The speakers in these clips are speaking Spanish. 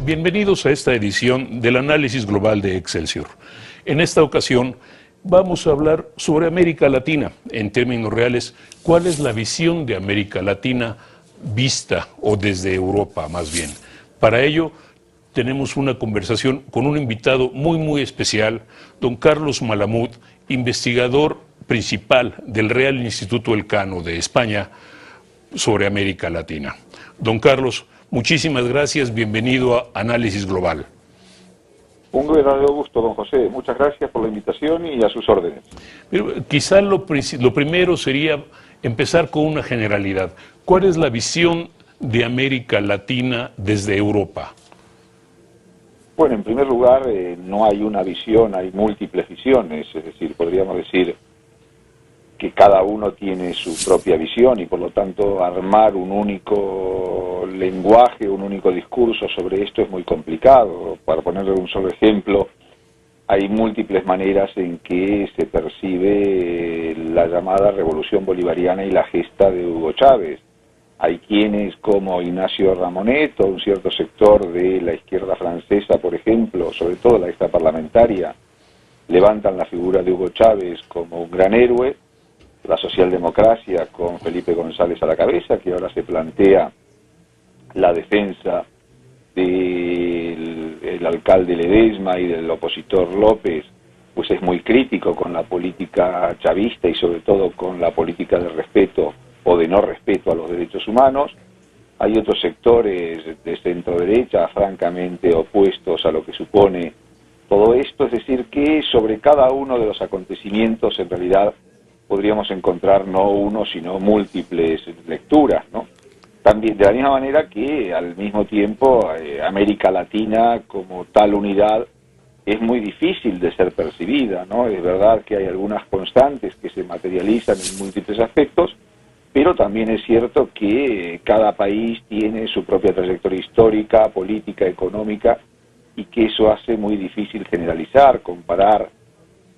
Bienvenidos a esta edición del Análisis Global de Excelsior. En esta ocasión vamos a hablar sobre América Latina. En términos reales, ¿cuál es la visión de América Latina vista o desde Europa más bien? Para ello tenemos una conversación con un invitado muy especial, don Carlos Malamud, investigador principal del Real Instituto Elcano de España sobre América Latina. Don Carlos, muchísimas gracias, bienvenido a Análisis Global. Un verdadero gusto, don José. Muchas gracias por la invitación y a sus órdenes. Pero quizá lo primero sería empezar con una generalidad. ¿Cuál es la visión de América Latina desde Europa? Bueno, en primer lugar, no hay una visión, hay múltiples visiones. Es decir, podríamos decir que cada uno tiene su propia visión y por lo tanto armar un único lenguaje, un único discurso sobre esto es muy complicado. Para ponerle un solo ejemplo, hay múltiples maneras en que se percibe la llamada revolución bolivariana y la gesta de Hugo Chávez. Hay quienes como Ignacio Ramonet o un cierto sector de la izquierda francesa, por ejemplo, sobre todo la extraparlamentaria, levantan la figura de Hugo Chávez como un gran héroe. La socialdemocracia con Felipe González a la cabeza, que ahora se plantea la defensa del alcalde Ledesma y del opositor López, pues es muy crítico con la política chavista y sobre todo con la política de respeto o de no respeto a los derechos humanos. Hay otros sectores de centro derecha francamente opuestos a lo que supone todo esto, es decir, que sobre cada uno de los acontecimientos en realidad podríamos encontrar no uno, sino múltiples lecturas, ¿no? También, de la misma manera que al mismo tiempo América Latina como tal unidad es muy difícil de ser percibida, ¿no? Es verdad que hay algunas constantes que se materializan en múltiples aspectos, pero también es cierto que cada país tiene su propia trayectoria histórica, política, económica, y que eso hace muy difícil generalizar, comparar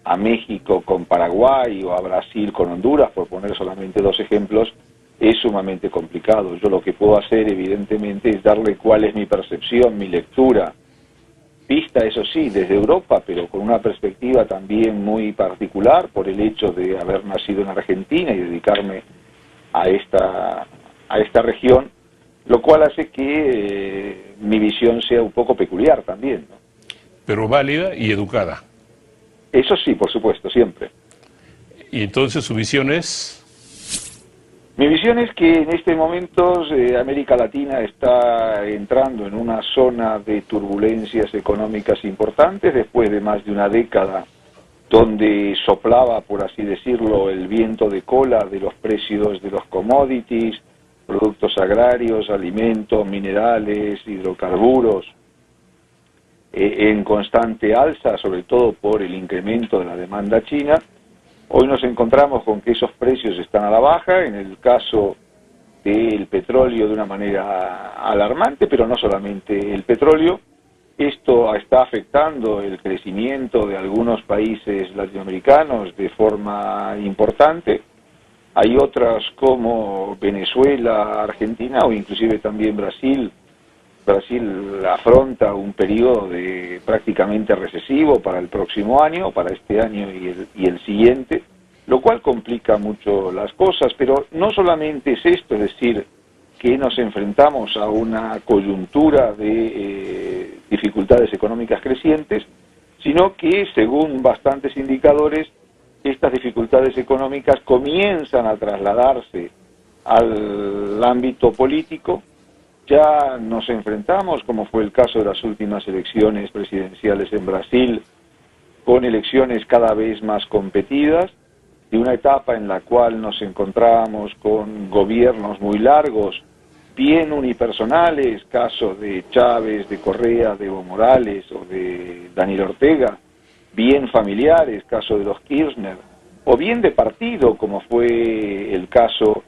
a México con Paraguay o a Brasil con Honduras, por poner solamente dos ejemplos, es sumamente complicado. Yo lo que puedo hacer, evidentemente, es darle cuál es mi percepción, mi lectura, vista, eso sí, desde Europa, pero con una perspectiva también muy particular por el hecho de haber nacido en Argentina y dedicarme a esta región, lo cual hace que mi visión sea un poco peculiar también, ¿no? Pero válida y educada. Eso sí, por supuesto, siempre. ¿Y entonces su visión es? Mi visión es que en este momento América Latina está entrando en una zona de turbulencias económicas importantes después de más de una década donde soplaba, por así decirlo, el viento de cola de los precios de los commodities, productos agrarios, alimentos, minerales, hidrocarburos, en constante alza, sobre todo por el incremento de la demanda china. Hoy nos encontramos con que esos precios están a la baja, en el caso del petróleo de una manera alarmante, pero no solamente el petróleo. Esto está afectando el crecimiento de algunos países latinoamericanos de forma importante. Hay otras como Venezuela, Argentina o inclusive también Brasil. Brasil afronta un periodo de prácticamente recesivo para el próximo año, para este año y el siguiente, lo cual complica mucho las cosas, pero no solamente es esto, es decir, que nos enfrentamos a una coyuntura de dificultades económicas crecientes, sino que, según bastantes indicadores, estas dificultades económicas comienzan a trasladarse al ámbito político. Ya nos enfrentamos, como fue el caso de las últimas elecciones presidenciales en Brasil, con elecciones cada vez más competidas, de una etapa en la cual nos encontrábamos con gobiernos muy largos, bien unipersonales, caso de Chávez, de Correa, de Evo Morales o de Daniel Ortega, bien familiares, caso de los Kirchner, o bien de partido, como fue el caso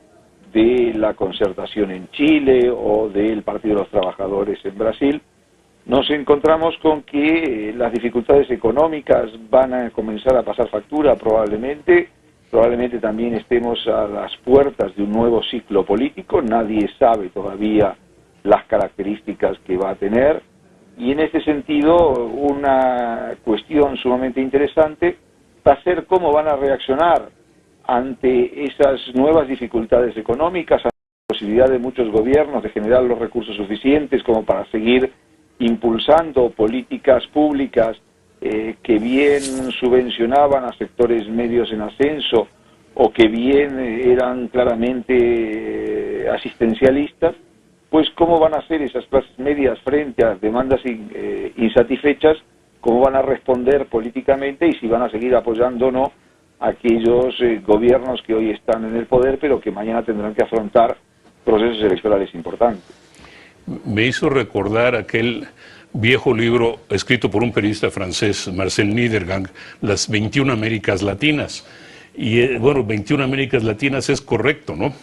de la Concertación en Chile o del Partido de los Trabajadores en Brasil. Nos encontramos con que las dificultades económicas van a comenzar a pasar factura probablemente también estemos a las puertas de un nuevo ciclo político, nadie sabe todavía las características que va a tener. Y en este sentido, una cuestión sumamente interesante va a ser cómo van a reaccionar ante esas nuevas dificultades económicas, ante la posibilidad de muchos gobiernos de generar los recursos suficientes como para seguir impulsando políticas públicas que bien subvencionaban a sectores medios en ascenso o que bien eran claramente asistencialistas, pues cómo van a ser esas clases medias frente a demandas insatisfechas, cómo van a responder políticamente y si van a seguir apoyando o no a aquellos gobiernos que hoy están en el poder pero que mañana tendrán que afrontar procesos electorales importantes. Me hizo recordar aquel viejo libro escrito por un periodista francés, Marcel Niedergang, Las 21 Américas Latinas. Y bueno, 21 Américas Latinas es correcto, ¿no?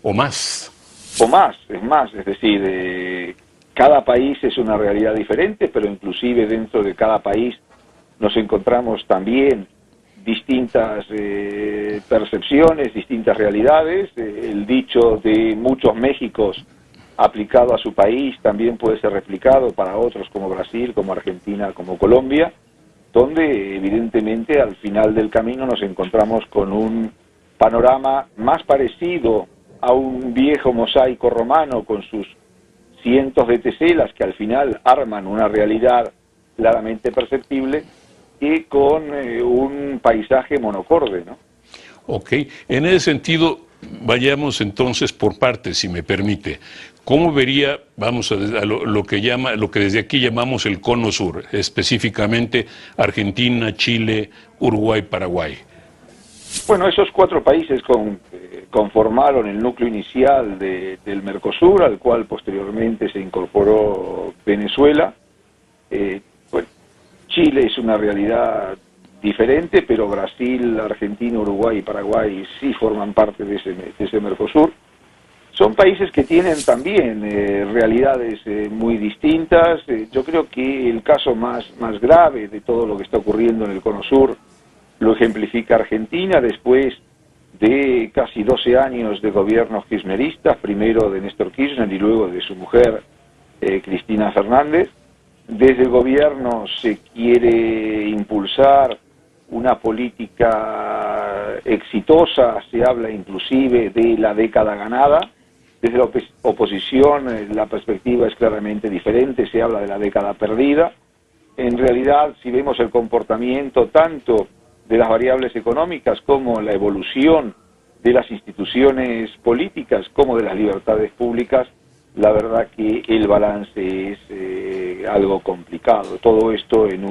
O más. O más, es decir, cada país es una realidad diferente, pero inclusive dentro de cada país nos encontramos también distintas percepciones, distintas realidades. El dicho de muchos Méxicos aplicado a su país también puede ser replicado para otros como Brasil, como Argentina, como Colombia, donde evidentemente al final del camino nos encontramos con un panorama más parecido a un viejo mosaico romano con sus cientos de teselas que al final arman una realidad claramente perceptible, que con un paisaje monocorde, ¿no? Ok, en ese sentido, vayamos entonces por partes, si me permite. ¿Cómo vería, vamos a lo que desde aquí llamamos el Cono Sur, específicamente Argentina, Chile, Uruguay, Paraguay? Bueno, esos cuatro países conformaron el núcleo inicial del Mercosur, al cual posteriormente se incorporó Venezuela. Bueno, Chile es una realidad diferente, pero Brasil, Argentina, Uruguay y Paraguay sí forman parte de ese Mercosur. Son países que tienen también realidades muy distintas. Yo creo que el caso más grave de todo lo que está ocurriendo en el Cono Sur lo ejemplifica Argentina después de casi 12 años de gobiernos kirchneristas, primero de Néstor Kirchner y luego de su mujer Cristina Fernández. Desde el gobierno se quiere impulsar una política exitosa, se habla inclusive de la década ganada. Desde la oposición la perspectiva es claramente diferente, se habla de la década perdida. En realidad, si vemos el comportamiento tanto de las variables económicas como la evolución de las instituciones políticas como de las libertades públicas, la verdad que el balance es algo complicado. Todo esto en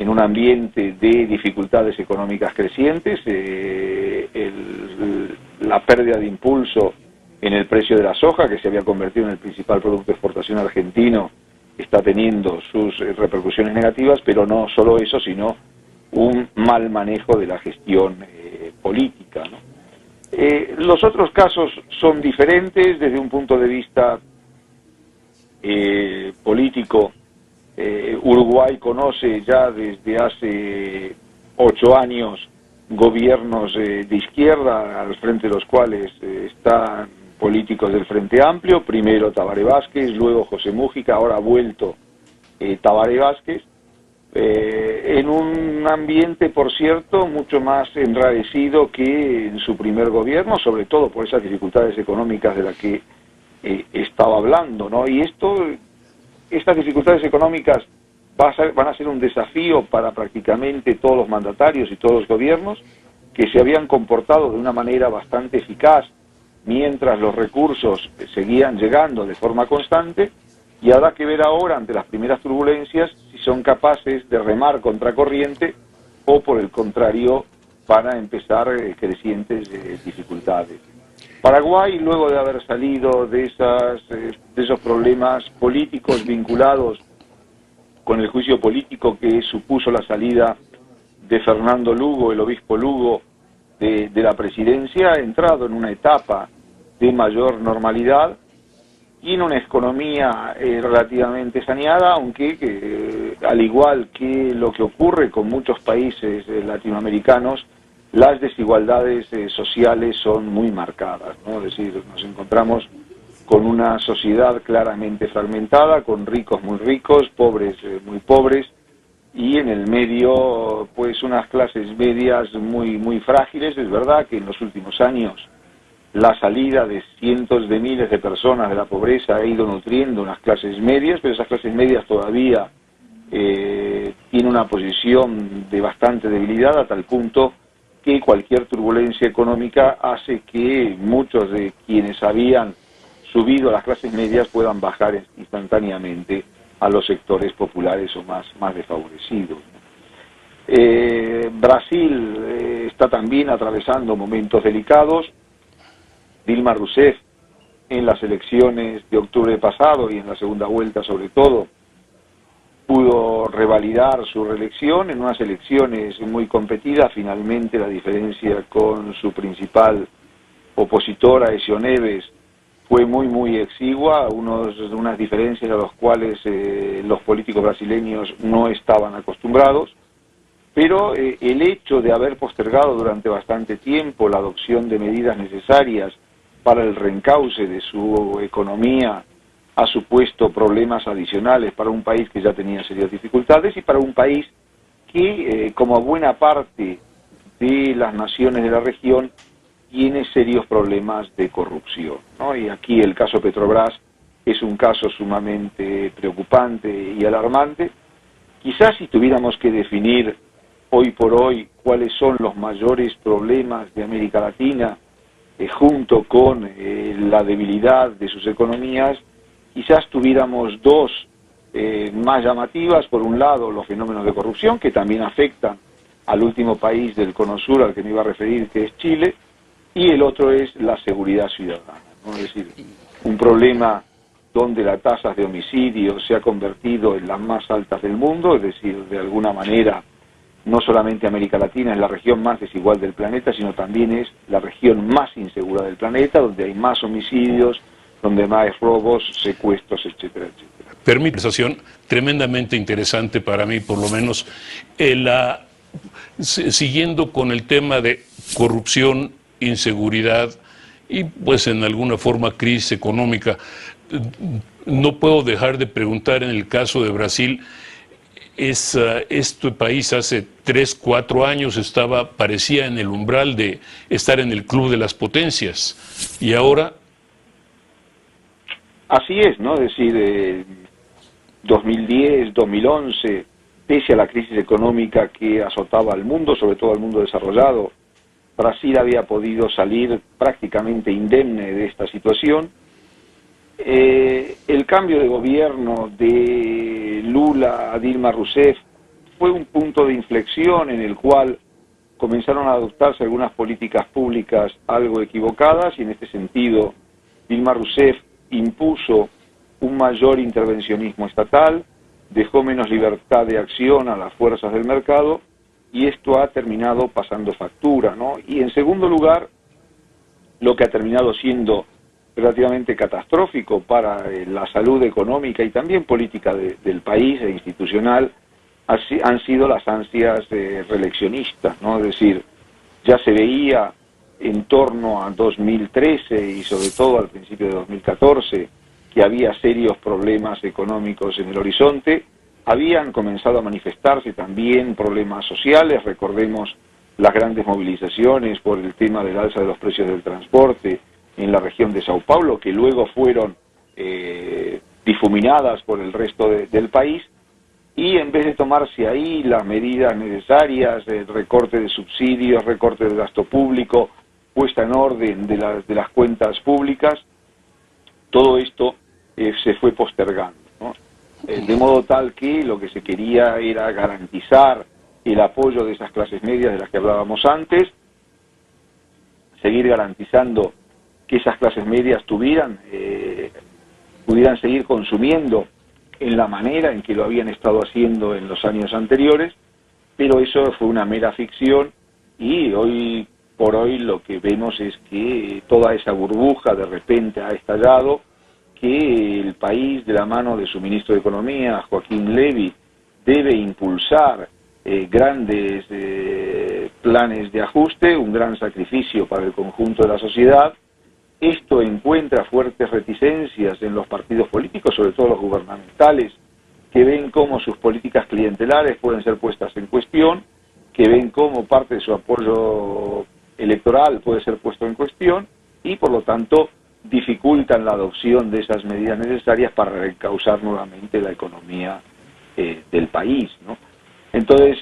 un ambiente de dificultades económicas crecientes, la pérdida de impulso en el precio de la soja, que se había convertido en el principal producto de exportación argentino, está teniendo sus repercusiones negativas, pero no solo eso, sino un mal manejo de la gestión política, ¿no? Los otros casos son diferentes desde un punto de vista político. Uruguay conoce ya desde hace 8 años gobiernos de izquierda, al frente de los cuales están políticos del Frente Amplio, primero Tabaré Vázquez, luego José Mújica, ahora ha vuelto Tabaré Vázquez, en un ambiente, por cierto, mucho más enrarecido que en su primer gobierno, sobre todo por esas dificultades económicas de las que estaba hablando, ¿no? Y estas dificultades económicas van a ser un desafío para prácticamente todos los mandatarios y todos los gobiernos que se habían comportado de una manera bastante eficaz mientras los recursos seguían llegando de forma constante, y habrá que ver ahora, ante las primeras turbulencias, si son capaces de remar contracorriente o, por el contrario, van a empezar crecientes dificultades. Paraguay, luego de haber salido de esos problemas políticos vinculados con el juicio político que supuso la salida de Fernando Lugo, el obispo Lugo, de la presidencia, ha entrado en una etapa de mayor normalidad y en una economía relativamente saneada, aunque al igual que lo que ocurre con muchos países latinoamericanos, las desigualdades sociales son muy marcadas, ¿no? Es decir, nos encontramos con una sociedad claramente fragmentada, con ricos muy ricos, pobres muy pobres, y en el medio pues unas clases medias muy frágiles. Es verdad que en los últimos años la salida de cientos de miles de personas de la pobreza ha ido nutriendo unas clases medias, pero esas clases medias todavía tienen una posición de bastante debilidad, a tal punto que cualquier turbulencia económica hace que muchos de quienes habían subido a las clases medias puedan bajar instantáneamente a los sectores populares o más desfavorecidos. Brasil está también atravesando momentos delicados. Dilma Rousseff, en las elecciones de octubre pasado y en la segunda vuelta sobre todo, pudo revalidar su reelección en unas elecciones muy competidas. Finalmente la diferencia con su principal opositora, Aécio Neves, fue muy exigua, unas diferencias a las cuales los políticos brasileños no estaban acostumbrados, pero el hecho de haber postergado durante bastante tiempo la adopción de medidas necesarias para el reencauce de su economía ha supuesto problemas adicionales para un país que ya tenía serias dificultades y para un país que, como buena parte de las naciones de la región, tiene serios problemas de corrupción, ¿no? Y aquí el caso Petrobras es un caso sumamente preocupante y alarmante. Quizás si tuviéramos que definir hoy por hoy cuáles son los mayores problemas de América Latina, junto con la debilidad de sus economías, quizás tuviéramos dos más llamativas. Por un lado, los fenómenos de corrupción, que también afectan al último país del Cono Sur al que me iba a referir, que es Chile, y el otro es la seguridad ciudadana, ¿no? Es decir, un problema donde la tasa de homicidios se ha convertido en las más altas del mundo. Es decir, de alguna manera, no solamente América Latina es la región más desigual del planeta, sino también es la región más insegura del planeta, donde hay más homicidios, donde más robos, secuestros, etcétera, etcétera. Permite una conversación tremendamente interesante para mí, por lo menos, siguiendo con el tema de corrupción, inseguridad y pues en alguna forma crisis económica. No puedo dejar de preguntar en el caso de Brasil. Este país hace 3, 4 años parecía en el umbral de estar en el club de las potencias, y ahora... Así es, ¿no? Es decir, 2010, 2011, pese a la crisis económica que azotaba al mundo, sobre todo al mundo desarrollado, Brasil había podido salir prácticamente indemne de esta situación. El cambio de gobierno de Lula a Dilma Rousseff fue un punto de inflexión en el cual comenzaron a adoptarse algunas políticas públicas algo equivocadas, y en este sentido Dilma Rousseff impuso un mayor intervencionismo estatal, dejó menos libertad de acción a las fuerzas del mercado, y esto ha terminado pasando factura, ¿no? Y en segundo lugar, lo que ha terminado siendo relativamente catastrófico para la salud económica y también política del país e institucional han sido las ansias reeleccionistas, ¿no? Es decir, ya se veía en torno a 2013 y sobre todo al principio de 2014 que había serios problemas económicos en el horizonte. Habían comenzado a manifestarse también problemas sociales. Recordemos las grandes movilizaciones por el tema del alza de los precios del transporte en la región de Sao Paulo, que luego fueron difuminadas por el resto del país, y en vez de tomarse ahí las medidas necesarias, el recorte de subsidios, recorte del gasto público, puesta en orden de las cuentas públicas, todo esto se fue postergando, ¿no? De modo tal que lo que se quería era garantizar el apoyo de esas clases medias de las que hablábamos antes, seguir garantizando que esas clases medias pudieran seguir consumiendo en la manera en que lo habían estado haciendo en los años anteriores, pero eso fue una mera ficción, y hoy por hoy lo que vemos es que toda esa burbuja de repente ha estallado, que el país, de la mano de su ministro de Economía, Joaquín Levy, debe impulsar grandes planes de ajuste, un gran sacrificio para el conjunto de la sociedad, Esto encuentra fuertes reticencias en los partidos políticos, sobre todo los gubernamentales, que ven cómo sus políticas clientelares pueden ser puestas en cuestión, que ven cómo parte de su apoyo electoral puede ser puesto en cuestión y, por lo tanto, dificultan la adopción de esas medidas necesarias para reencauzar nuevamente la economía del país, ¿no? Entonces,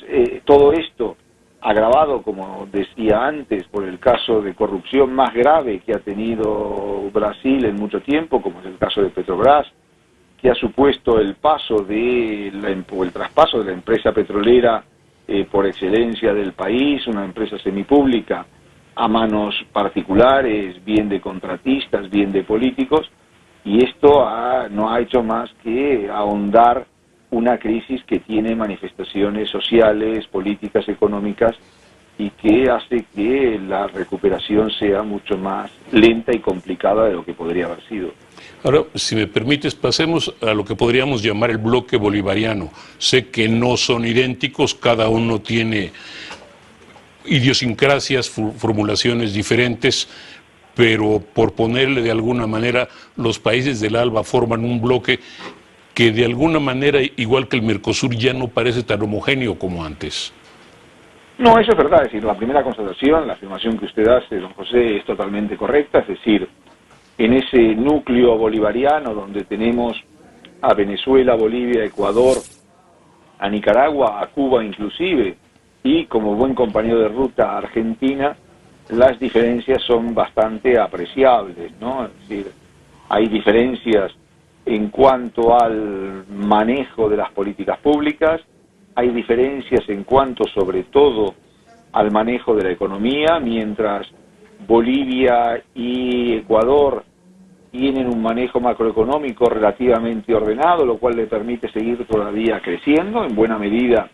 todo esto, agravado, como decía antes, por el caso de corrupción más grave que ha tenido Brasil en mucho tiempo, como es el caso de Petrobras, que ha supuesto el paso de el traspaso de la empresa petrolera por excelencia del país, una empresa semipública, a manos particulares, bien de contratistas, bien de políticos, y esto no ha hecho más que ahondar una crisis que tiene manifestaciones sociales, políticas, económicas, y que hace que la recuperación sea mucho más lenta y complicada de lo que podría haber sido. Ahora, si me permites, pasemos a lo que podríamos llamar el bloque bolivariano. Sé que no son idénticos, cada uno tiene idiosincrasias, formulaciones diferentes, pero por ponerle de alguna manera, los países del ALBA forman un bloque que de alguna manera, igual que el Mercosur, ya no parece tan homogéneo como antes. No, eso es verdad, es decir, la primera constatación, la afirmación que usted hace, don José, es totalmente correcta, es decir, en ese núcleo bolivariano donde tenemos a Venezuela, Bolivia, Ecuador, a Nicaragua, a Cuba inclusive, y como buen compañero de ruta a Argentina, las diferencias son bastante apreciables, ¿no? Es decir, hay diferencias en cuanto al manejo de las políticas públicas, hay diferencias en cuanto sobre todo al manejo de la economía, mientras Bolivia y Ecuador tienen un manejo macroeconómico relativamente ordenado, lo cual le permite seguir todavía creciendo, en buena medida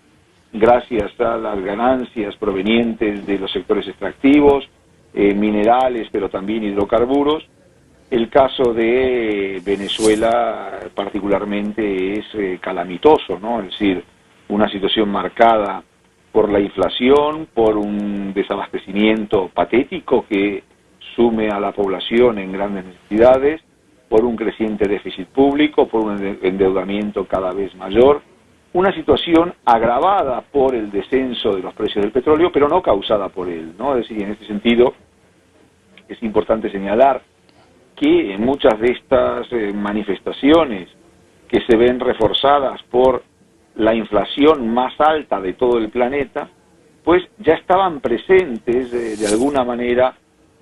gracias a las ganancias provenientes de los sectores extractivos, minerales, pero también hidrocarburos. El caso de Venezuela particularmente es calamitoso, ¿no? Es decir, una situación marcada por la inflación, por un desabastecimiento patético que sume a la población en grandes necesidades, por un creciente déficit público, por un endeudamiento cada vez mayor, una situación agravada por el descenso de los precios del petróleo, pero no causada por él, ¿no? Es decir, en este sentido es importante señalar que en muchas de estas manifestaciones que se ven reforzadas por la inflación más alta de todo el planeta, pues ya estaban presentes de alguna manera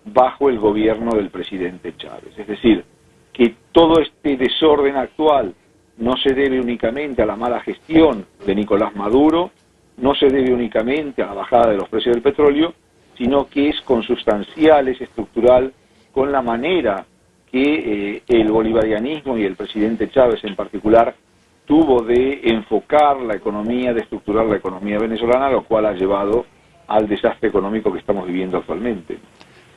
bajo el gobierno del presidente Chávez. Es decir, que todo este desorden actual no se debe únicamente a la mala gestión de Nicolás Maduro, no se debe únicamente a la bajada de los precios del petróleo, sino que es consustancial, es estructural con la manera que el bolivarianismo y el presidente Chávez en particular tuvo de enfocar la economía, de estructurar la economía venezolana, lo cual ha llevado al desastre económico que estamos viviendo actualmente.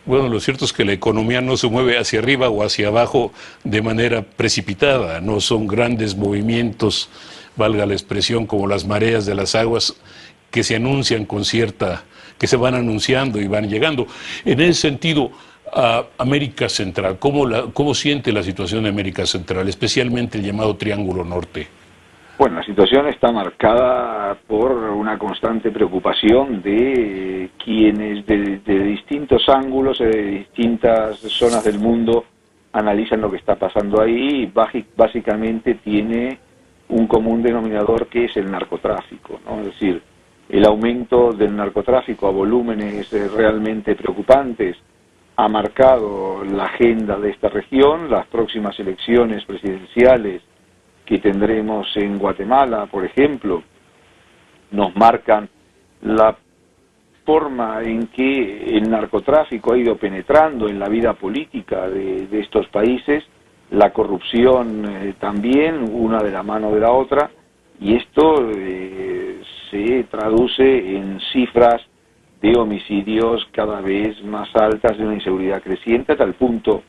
Bueno, lo cierto es que la economía no se mueve hacia arriba o hacia abajo de manera precipitada, no son grandes movimientos, valga la expresión, como las mareas de las aguas que se anuncian con que se van anunciando y van llegando. En ese sentido, a América Central, ¿cómo siente la situación de América Central, especialmente el llamado Triángulo Norte? Bueno, la situación está marcada por una constante preocupación de quienes de distintos ángulos, de distintas zonas del mundo, analizan lo que está pasando ahí y básicamente tiene un común denominador que es el narcotráfico, ¿no? Es decir, el aumento del narcotráfico a volúmenes realmente preocupantes ha marcado la agenda de esta región. Las próximas elecciones presidenciales que tendremos en Guatemala, por ejemplo, nos marcan la forma en que el narcotráfico ha ido penetrando en la vida política de estos países, la corrupción también, una de la mano de la otra, y esto se traduce en cifras de homicidios cada vez más altas, de una inseguridad creciente, a tal punto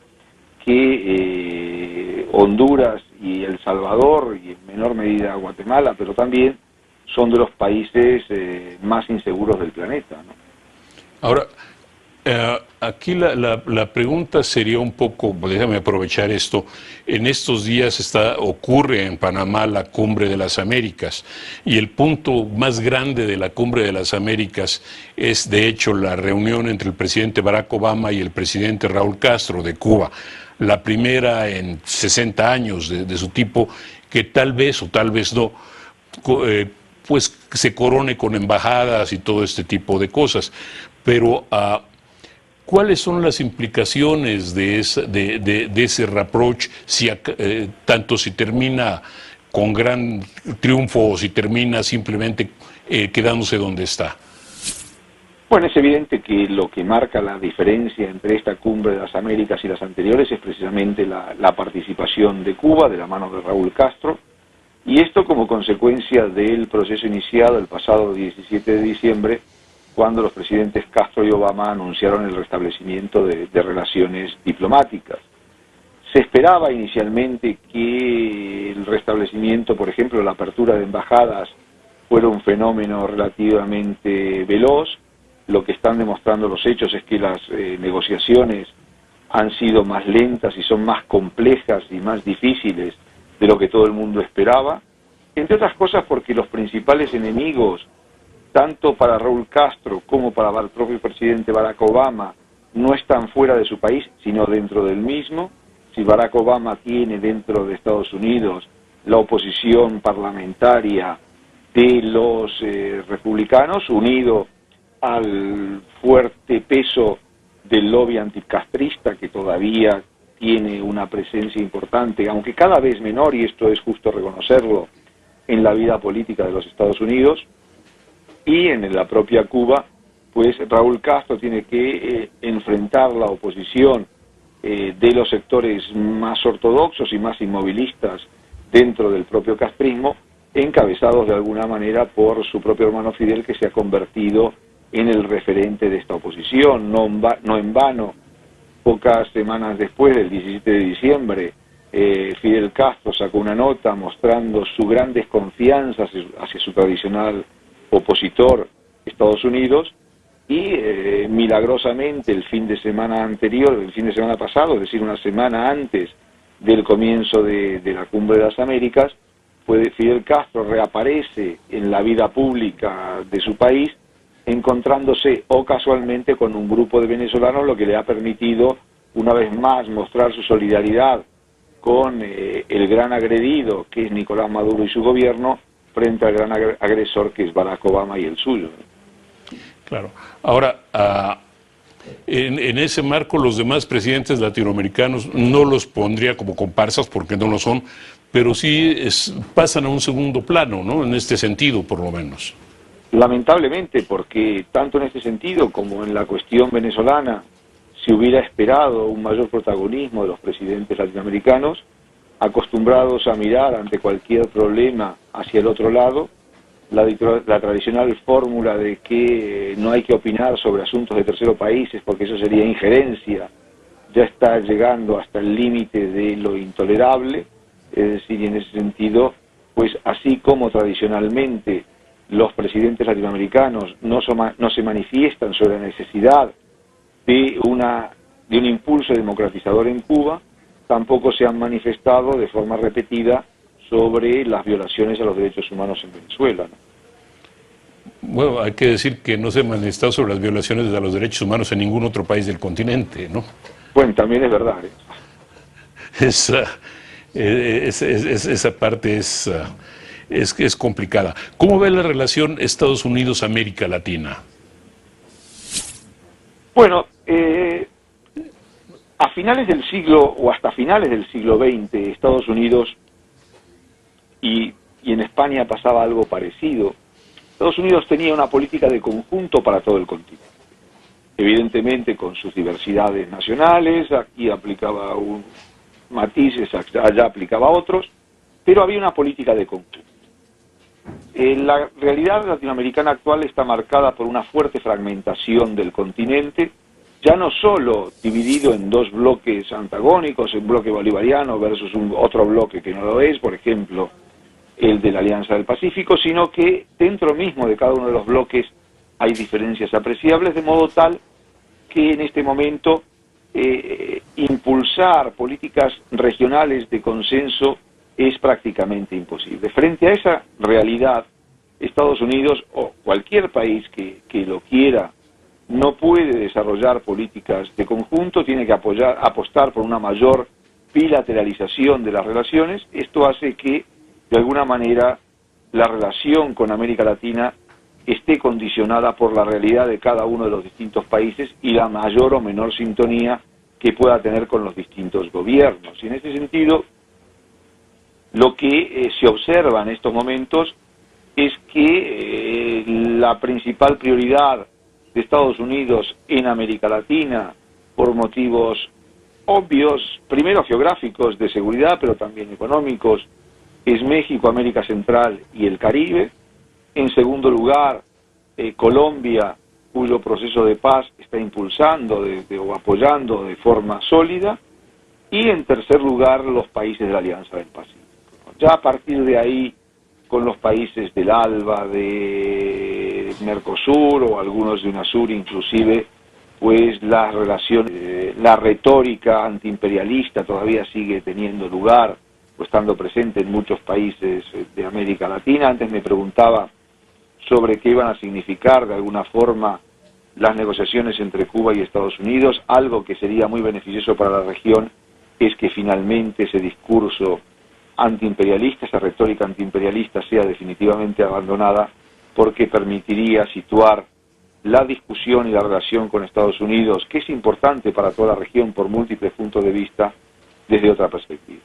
que Honduras y El Salvador, y en menor medida Guatemala, pero también son de los países más inseguros del planeta, ¿no? Ahora, Aquí la pregunta sería un poco, déjame aprovechar esto, en estos días ocurre en Panamá la Cumbre de las Américas y el punto más grande de la Cumbre de las Américas es de hecho la reunión entre el presidente Barack Obama y el presidente Raúl Castro de Cuba, la primera en 60 años de su tipo, que tal vez o tal vez no, pues se corone con embajadas y todo este tipo de cosas, pero ¿cuáles son las implicaciones de ese rapproche, tanto si termina con gran triunfo o si termina simplemente quedándose donde está? Bueno, es evidente que lo que marca la diferencia entre esta Cumbre de las Américas y las anteriores es precisamente la participación de Cuba de la mano de Raúl Castro, y esto como consecuencia del proceso iniciado el pasado 17 de diciembre, cuando los presidentes Castro y Obama anunciaron el restablecimiento de relaciones diplomáticas. Se esperaba inicialmente que el restablecimiento, por ejemplo, la apertura de embajadas, fuera un fenómeno relativamente veloz. Lo que están demostrando los hechos es que las negociaciones han sido más lentas y son más complejas y más difíciles de lo que todo el mundo esperaba, entre otras cosas porque los principales enemigos, tanto para Raúl Castro como para el propio presidente Barack Obama, no están fuera de su país, sino dentro del mismo. Si Barack Obama tiene dentro de Estados Unidos la oposición parlamentaria de los republicanos, unido al fuerte peso del lobby anticastrista, que todavía tiene una presencia importante, aunque cada vez menor, y esto es justo reconocerlo, en la vida política de los Estados Unidos, y en la propia Cuba, pues Raúl Castro tiene que enfrentar la oposición de los sectores más ortodoxos y más inmovilistas dentro del propio castrismo, encabezados de alguna manera por su propio hermano Fidel, que se ha convertido en el referente de esta oposición. No en vano, pocas semanas después del 17 de diciembre, Fidel Castro sacó una nota mostrando su gran desconfianza hacia su tradicional opositor, Estados Unidos, y milagrosamente el fin de semana anterior, el fin de semana pasado, es decir, una semana antes del comienzo de la Cumbre de las Américas, Fidel Castro reaparece en la vida pública de su país, encontrándose o casualmente con un grupo de venezolanos, lo que le ha permitido una vez más mostrar su solidaridad con el gran agredido, que es Nicolás Maduro y su gobierno, frente al gran agresor, que es Barack Obama y el suyo. Claro. Ahora, en ese marco, los demás presidentes latinoamericanos no los pondría como comparsas, porque no lo son, pero sí pasan a un segundo plano, ¿no? En este sentido, por lo menos. Lamentablemente, porque tanto en este sentido como en la cuestión venezolana se hubiera esperado un mayor protagonismo de los presidentes latinoamericanos, acostumbrados a mirar ante cualquier problema hacia el otro lado. La tradicional fórmula de que no hay que opinar sobre asuntos de terceros países porque eso sería injerencia, ya está llegando hasta el límite de lo intolerable. Es decir, en ese sentido, pues así como tradicionalmente los presidentes latinoamericanos no se manifiestan sobre la necesidad de un impulso democratizador en Cuba, tampoco se han manifestado de forma repetida sobre las violaciones a los derechos humanos en Venezuela, ¿no? Bueno, hay que decir que no se ha manifestado sobre las violaciones a los derechos humanos en ningún otro país del continente, ¿no? Bueno, también es verdad, Esa parte es complicada. ¿Cómo ve la relación Estados Unidos-América Latina? Bueno, a finales del siglo, o hasta finales del siglo XX, Estados Unidos y en España pasaba algo parecido. Estados Unidos tenía una política de conjunto para todo el continente. Evidentemente con sus diversidades nacionales, aquí aplicaba matices, allá aplicaba otros, pero había una política de conjunto. La realidad latinoamericana actual está marcada por una fuerte fragmentación del continente, ya no solo dividido en dos bloques antagónicos, el bloque bolivariano versus otro bloque que no lo es, por ejemplo, el de la Alianza del Pacífico, sino que dentro mismo de cada uno de los bloques hay diferencias apreciables, de modo tal que en este momento impulsar políticas regionales de consenso es prácticamente imposible. Frente a esa realidad, Estados Unidos o cualquier país que lo quiera no puede desarrollar políticas de conjunto, tiene que apostar por una mayor bilateralización de las relaciones. Esto hace que, de alguna manera, la relación con América Latina esté condicionada por la realidad de cada uno de los distintos países y la mayor o menor sintonía que pueda tener con los distintos gobiernos. Y en ese sentido, lo que se observa en estos momentos es que la principal prioridad de Estados Unidos en América Latina, por motivos obvios, primero geográficos, de seguridad, pero también económicos, es México, América Central y el Caribe. En segundo lugar, Colombia, cuyo proceso de paz está impulsando o apoyando de forma sólida. Y en tercer lugar, los países de la Alianza del Pacífico. Ya a partir de ahí, con los países del ALBA, de Mercosur o algunos de UNASUR inclusive, pues las relaciones, la retórica antiimperialista todavía sigue teniendo lugar o estando presente en muchos países de América Latina. Antes me preguntaba sobre qué iban a significar de alguna forma las negociaciones entre Cuba y Estados Unidos. Algo que sería muy beneficioso para la región es que finalmente ese discurso antiimperialista, esa retórica antiimperialista sea definitivamente abandonada, porque permitiría situar la discusión y la relación con Estados Unidos, que es importante para toda la región por múltiples puntos de vista, desde otra perspectiva.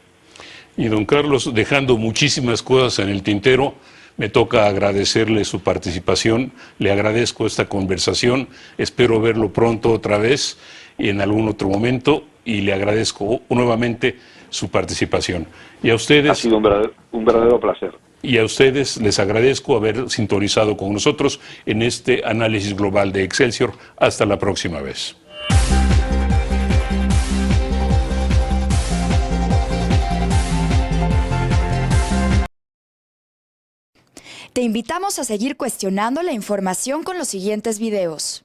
Y don Carlos, dejando muchísimas cosas en el tintero, me toca agradecerle su participación, le agradezco esta conversación, espero verlo pronto otra vez y en algún otro momento, y le agradezco nuevamente su participación. Y a ustedes, ha sido un verdadero placer. Y a ustedes les agradezco haber sintonizado con nosotros en este análisis global de Excelsior. Hasta la próxima vez. Te invitamos a seguir cuestionando la información con los siguientes videos.